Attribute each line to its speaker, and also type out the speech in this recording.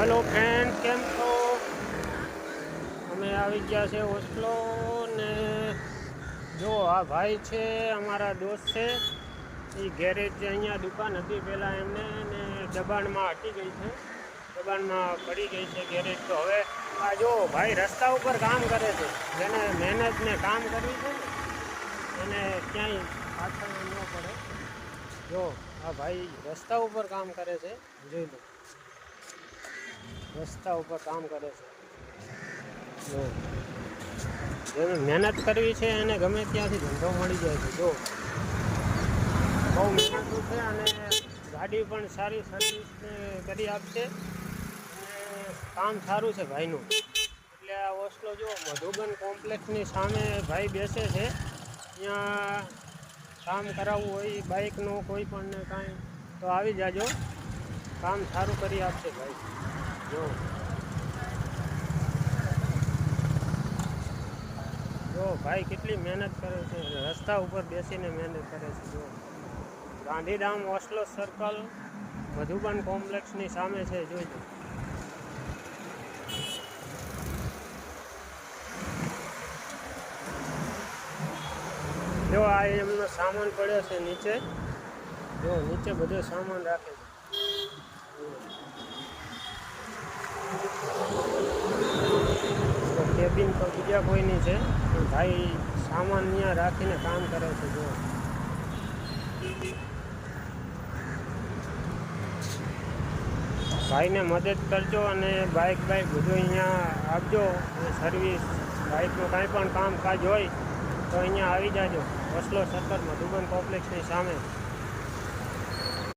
Speaker 1: hello friend केम छो अमे આવી ગયા છે ઓસ્લો ને જો આ ભાઈ છે અમારા દોસ્ત છે એ ગેરેજ અહીંયા દુકાન હતી પહેલાં એમને ને દબાણમાં હટી ગઈ છે દબાણમાં પડી ગઈ છે ગેરેજ તો હવે આ જો ભાઈ રસ્તા ઉપર કામ કરે છે જેને મહેનત ને કામ કરવી છે ને એને ક્યાંય પાછળ ન પડે જો આ ભાઈ રસ્તા ઉપર કામ કરે છે જોઈ લો રસ્તા ઉપર કામ કરે છે જો જેને મહેનત કરવી છે એને ગમે ત્યાંથી ધંધો મળી જાય છે જો બહુ મહેનતું છે અને ગાડી પણ સારી સર્વિસ કરી આપશે અને કામ સારું છે ભાઈનું એટલે આ ઓસ્લો જો મધુબન કોમ્પ્લેક્સની સામે ભાઈ બેસે છે ત્યાં કામ કરાવવું હોય બાઇકનું કોઈ પણ ને કાંઈ તો આવી જાજો કામ સારું કરી આપશે ભાઈ જો ભાઈ કેટલી મહેનત કરે છે રસ્તા ઉપર બેસીને મહેનત કરે છે જો ગાંધીધામ ઓસ્લો સર્કલ મધુબન કોમ્પ્લેક્સની સામે છે જોઈજો જો આ એમનો સામાન પડ્યો છે નીચે જો નીચે બધો સામાન રાખે છે કેબિન તો બીજા કોઈની છે પણ ભાઈ સામાન અહીંયા રાખીને કામ કરે છે જો ભાઈને મદદ કરજો અને બાઇક બધું અહીંયા આપજો અને સર્વિસ બાઇકનું કાંઈ પણ કામકાજ હોય તો અહીંયા આવી જાજો ઓસ્લો સર્કલ મધુબન કોમ્પ્લેક્સની સામે